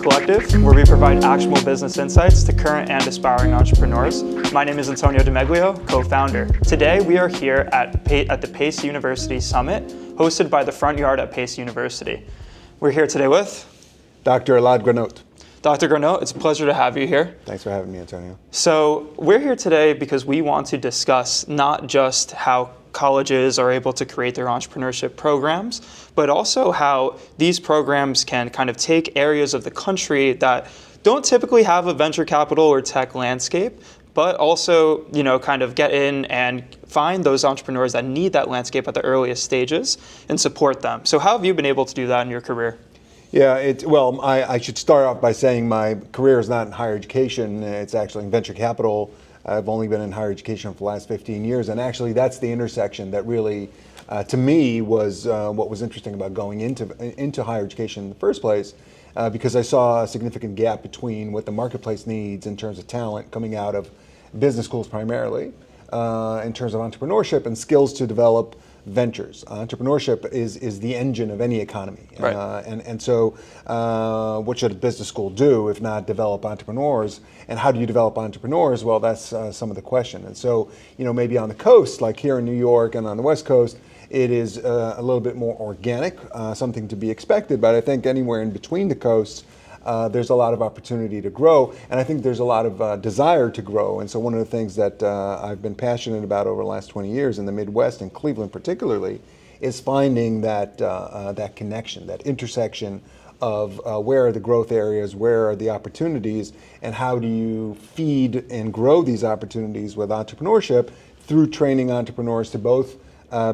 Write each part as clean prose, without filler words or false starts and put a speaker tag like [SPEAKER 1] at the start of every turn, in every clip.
[SPEAKER 1] Collective, where we provide actionable business insights to current and aspiring entrepreneurs. My name is Antonio DeMeglio, co-founder. Today, we are here at the Pace University Summit, hosted by the Front Yard at Pace University. We're here today with
[SPEAKER 2] Dr. Elad Granot.
[SPEAKER 1] Dr. Granot, it's a pleasure to have you here.
[SPEAKER 2] Thanks for having me, Antonio.
[SPEAKER 1] So we're here today because we want to discuss not just how colleges are able to create their entrepreneurship programs, but also how these programs can kind of take areas of the country that don't typically have a venture capital or tech landscape, but also, kind of get in and find those entrepreneurs that need that landscape at the earliest stages and support them. So how have you been able to do that in your career?
[SPEAKER 2] Yeah, I should start off by saying my career is not in higher education. It's actually in venture capital. I've only been in higher education for the last 15 years, and actually that's the intersection that really, to me, was what was interesting about going into higher education in the first place, because I saw a significant gap between what the marketplace needs in terms of talent coming out of business schools primarily, in terms of entrepreneurship and skills to develop ventures. Entrepreneurship is the engine of any economy.
[SPEAKER 1] Right.
[SPEAKER 2] And so what should a business school do if not develop entrepreneurs? And how do you develop entrepreneurs? Well, that's some of the question. And so, maybe on the coast, like here in New York and on the West Coast, it is a little bit more organic, something to be expected. But I think anywhere in between the coasts, there's a lot of opportunity to grow, and I think there's a lot of desire to grow. And so one of the things that I've been passionate about over the last 20 years in the Midwest, and Cleveland particularly, is finding that that connection, that intersection of where are the growth areas, where are the opportunities, and how do you feed and grow these opportunities with entrepreneurship through training entrepreneurs to both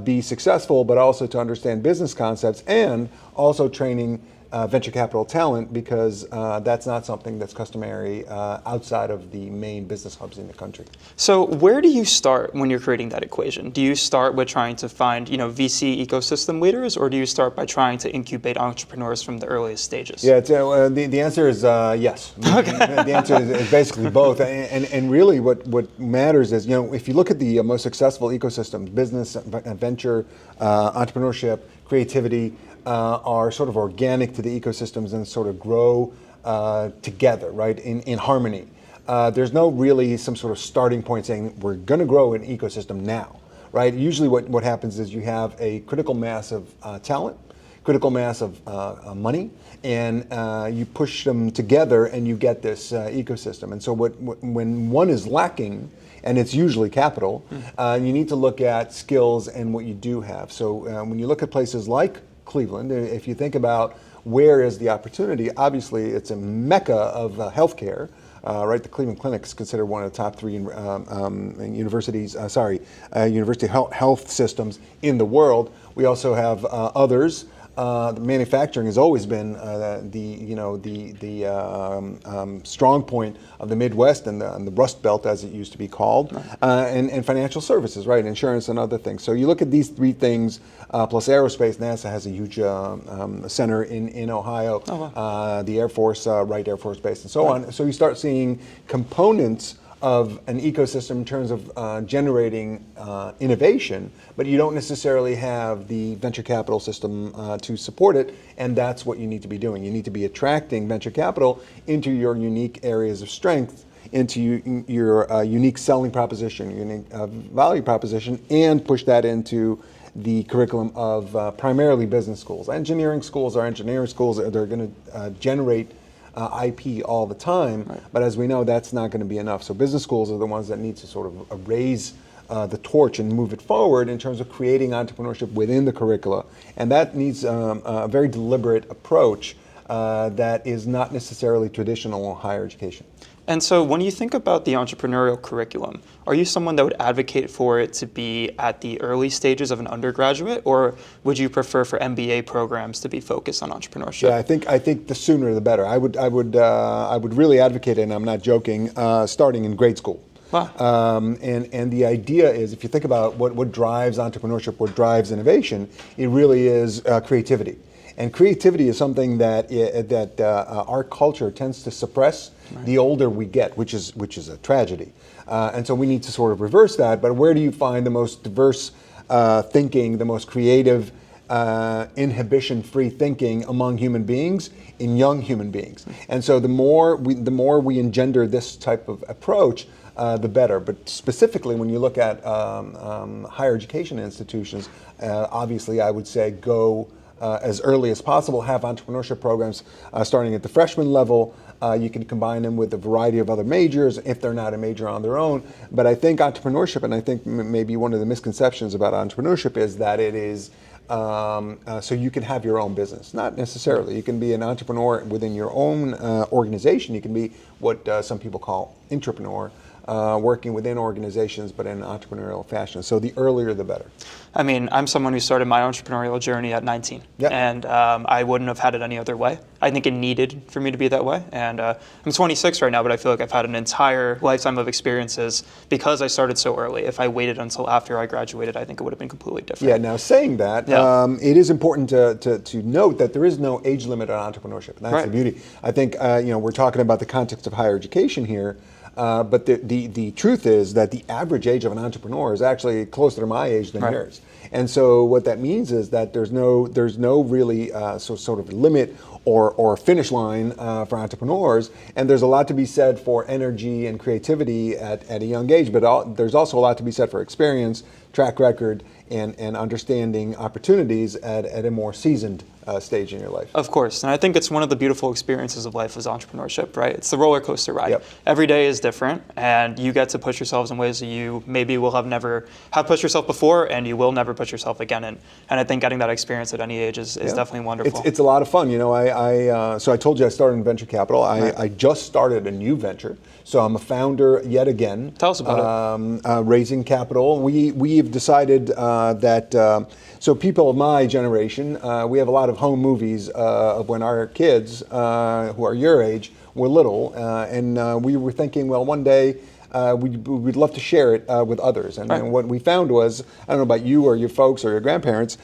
[SPEAKER 2] be successful, but also to understand business concepts, and also training venture capital talent, because that's not something that's customary outside of the main business hubs in the country.
[SPEAKER 1] So where do you start when you're creating that equation? Do you start with trying to find, VC ecosystem leaders, or do you start by trying to incubate entrepreneurs from the earliest stages?
[SPEAKER 2] Yeah, the answer is yes.
[SPEAKER 1] Okay.
[SPEAKER 2] The answer is basically both. And really what matters is, if you look at the most successful ecosystems, business, venture, entrepreneurship, creativity, are sort of organic to the ecosystems and sort of grow together, right, in harmony. There's no really some sort of starting point saying we're going to grow an ecosystem now, right? Usually what happens is you have a critical mass of talent, critical mass of money, and you push them together and you get this ecosystem. And so when one is lacking, and it's usually capital, you need to look at skills and what you do have. So when you look at places like Cleveland, if you think about where is the opportunity, obviously it's a mecca of healthcare, right? The Cleveland Clinic is considered one of the top three university health systems in the world. We also have others. The manufacturing has always been the strong point of the Midwest and the Rust Belt, as it used to be called, and financial services, right, insurance and other things. So you look at these three things, plus aerospace. NASA has a huge center in Ohio, the Air Force, Wright Air Force Base, and so on. So you start seeing components of an ecosystem in terms of generating innovation, but you don't necessarily have the venture capital system to support it, and that's what you need to be doing. You need to be attracting venture capital into your unique areas of strength, into your unique selling proposition, unique value proposition, and push that into the curriculum of primarily business schools. Engineering schools are engineering schools. They're going to generate IP all the time, but as we know, that's not going to be enough. So business schools are the ones that need to sort of raise the torch and move it forward in terms of creating entrepreneurship within the curricula. And that needs a very deliberate approach that is not necessarily traditional higher education.
[SPEAKER 1] And so when you think about the entrepreneurial curriculum, are you someone that would advocate for it to be at the early stages of an undergraduate, or would you prefer for MBA programs to be focused on entrepreneurship?
[SPEAKER 2] Yeah, I think the sooner the better. I would really advocate it, and I'm not joking, starting in grade school.
[SPEAKER 1] Wow.
[SPEAKER 2] And the idea is, if you think about what drives entrepreneurship, what drives innovation, it really is creativity. And creativity is something that our culture tends to suppress the older we get, which is a tragedy. And so we need to sort of reverse that. But where do you find the most diverse thinking, the most creative inhibition-free thinking among human beings in young human beings. And so the more we engender this type of approach, the better. But specifically, when you look at higher education institutions, obviously I would say go as early as possible, have entrepreneurship programs starting at the freshman level. You can combine them with a variety of other majors if they're not a major on their own. But I think entrepreneurship, and I think maybe one of the misconceptions about entrepreneurship is that it is so you can have your own business. Not necessarily. You can be an entrepreneur within your own organization. You can be what some people call intrapreneur, working within organizations but in an entrepreneurial fashion. So the earlier the better.
[SPEAKER 1] I mean, I'm someone who started my entrepreneurial journey at 19,
[SPEAKER 2] Yep.
[SPEAKER 1] and I wouldn't have had it any other way. I think it needed for me to be that way, and I'm 26 right now, but I feel like I've had an entire lifetime of experiences because I started so early. If I waited until after I graduated, I think it would have been completely different.
[SPEAKER 2] Yeah, now saying that, it is important to note that there is no age limit on entrepreneurship, and that's
[SPEAKER 1] Right.
[SPEAKER 2] the beauty. I think we're talking about the context of higher education here, but the truth is that the average age of an entrepreneur is actually closer to my age than
[SPEAKER 1] Right.
[SPEAKER 2] yours. And so what that means is that there's no really sort of limit or finish line for entrepreneurs, and there's a lot to be said for energy and creativity at a young age, but there's also a lot to be said for experience, track record, and understanding opportunities at a more seasoned stage in your life.
[SPEAKER 1] Of course, and I think it's one of the beautiful experiences of life is entrepreneurship, right? It's the roller coaster ride.
[SPEAKER 2] Yep.
[SPEAKER 1] Every day is different, and you get to push yourselves in ways that you maybe will have never have pushed yourself before, and you will never push yourself again. And I think getting that experience at any age is definitely wonderful.
[SPEAKER 2] It's a lot of fun. So I told you I started in venture capital. I just started a new venture. So I'm a founder yet again.
[SPEAKER 1] Tell us about
[SPEAKER 2] it. Raising capital. We've decided that, so people of my generation, we have a lot of home movies of when our kids, who are your age, were little. And we were thinking, well, one day we'd love to share it with others. And what we found was, I don't know about you or your folks or your grandparents,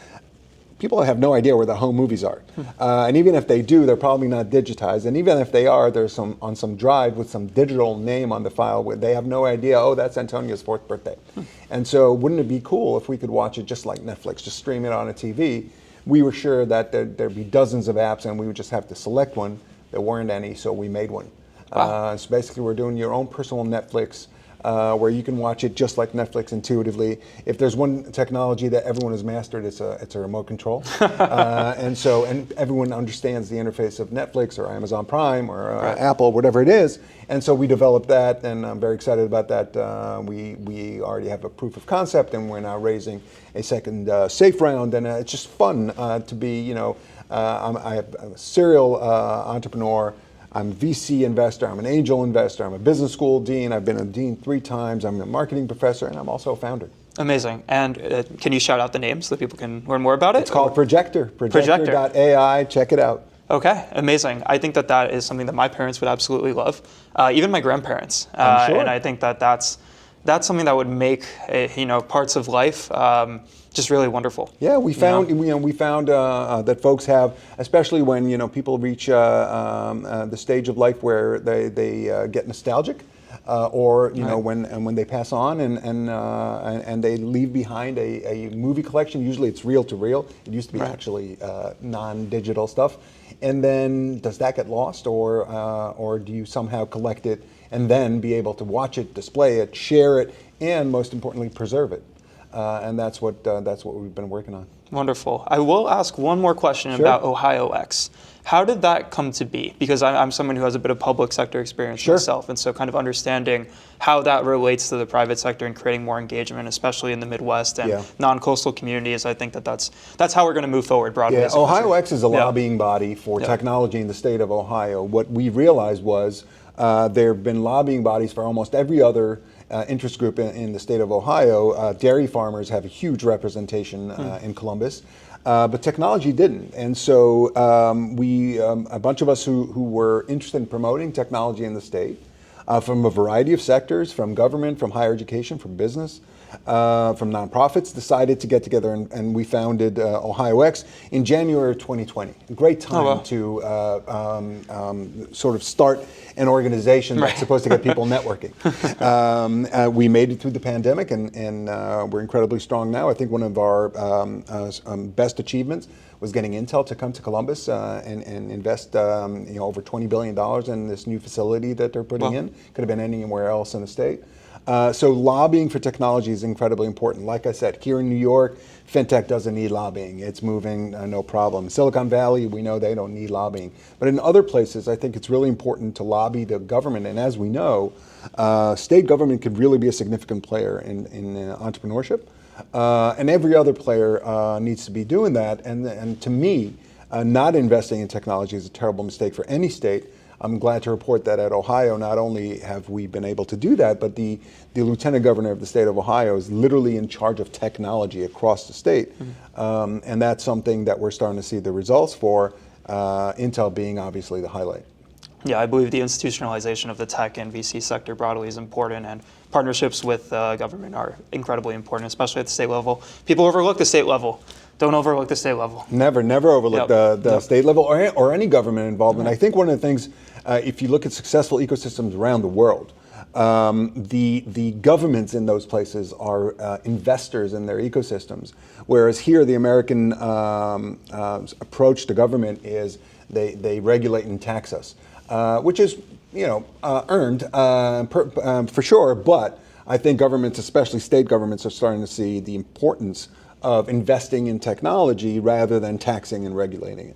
[SPEAKER 2] people have no idea where the home movies are. And even if they do, they're probably not digitized. And even if they are, there's on some drive with some digital name on the file where they have no idea, oh, that's Antonio's 4th birthday. And so wouldn't it be cool if we could watch it just like Netflix, just stream it on a TV? We were sure that there'd be dozens of apps and we would just have to select one. There weren't any, so we made one.
[SPEAKER 1] Wow.
[SPEAKER 2] So basically we're doing your own personal Netflix, where you can watch it just like Netflix intuitively. If there's one technology that everyone has mastered, it's a remote control. and everyone understands the interface of Netflix or Amazon Prime or Apple, whatever it is. And so we developed that, and I'm very excited about that. We already have a proof of concept, and we're now raising a second safe round, and it's just fun to be, I'm a serial entrepreneur. I'm a VC investor, I'm an angel investor, I'm a business school dean, I've been a dean 3 times, I'm a marketing professor, and I'm also a founder.
[SPEAKER 1] Amazing. And can you shout out the name so that people can learn more about it?
[SPEAKER 2] It's called Projector. Projector.ai, check it out.
[SPEAKER 1] Okay, amazing. I think that is something that my parents would absolutely love, even my grandparents.
[SPEAKER 2] I'm sure.
[SPEAKER 1] And I think that's something that would make parts of life just really wonderful.
[SPEAKER 2] Yeah, we found that folks have, especially when people reach the stage of life where they get nostalgic, or when they pass on and they leave behind a movie collection. Usually it's reel to reel. It used to be actually non-digital stuff. And then does that get lost, or do you somehow collect it and then be able to watch it, display it, share it, and most importantly preserve it? And that's what we've been working on.
[SPEAKER 1] Wonderful. I will ask one more question about OhioX. How did that come to be? Because I'm someone who has a bit of public sector experience myself, and so kind of understanding how that relates to the private sector and creating more engagement, especially in the Midwest and non-coastal communities. I think that's how we're going to move forward broadly.
[SPEAKER 2] Yeah, OhioX is a lobbying body for technology in the state of Ohio. What we realized was there have been lobbying bodies for almost every other interest group in the state of Ohio. Dairy farmers have a huge representation in Columbus, but technology didn't. And so a bunch of us who were interested in promoting technology in the state, from a variety of sectors, from government, from higher education, from business, from nonprofits, decided to get together, and we founded OhioX in January of 2020. A great time to sort of start an organization that's supposed to get people networking. We made it through the pandemic, and we're incredibly strong now. I think one of our best achievements was getting Intel to come to Columbus and invest over $20 billion in this new facility that they're putting in. Could have been anywhere else in the state. So lobbying for technology is incredibly important. Like I said, here in New York, fintech doesn't need lobbying. It's moving, no problem. Silicon Valley, we know they don't need lobbying. But in other places, I think it's really important to lobby the government. And as we know, state government could really be a significant player in entrepreneurship. And every other player needs to be doing that. And to me, not investing in technology is a terrible mistake for any state. I'm glad to report that at Ohio, not only have we been able to do that, but the lieutenant governor of the state of Ohio is literally in charge of technology across the state. And that's something that we're starting to see the results for, Intel being obviously the highlight.
[SPEAKER 1] Yeah, I believe the institutionalization of the tech and VC sector broadly is important, and partnerships with government are incredibly important, especially at the state level. People overlook the state level. Don't overlook the state level.
[SPEAKER 2] Never overlook the state level or any government involvement. I think one of the things, if you look at successful ecosystems around the world, the governments in those places are investors in their ecosystems, whereas here the American approach to government is they regulate and tax us, which is earned for sure. But I think governments, especially state governments, are starting to see the importance of investing in technology rather than taxing and regulating it.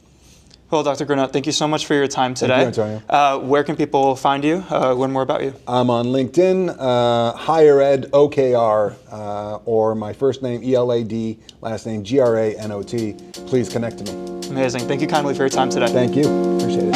[SPEAKER 1] Well, Dr. Granot, thank you so much for your time today.
[SPEAKER 2] Thank you, Antonio.
[SPEAKER 1] Where can people find you, learn more about you?
[SPEAKER 2] I'm on LinkedIn, Higher Ed OKR, or my first name, Elad, last name, Granot. Please connect to me.
[SPEAKER 1] Amazing. Thank you kindly for your time today.
[SPEAKER 2] Thank you. Appreciate it.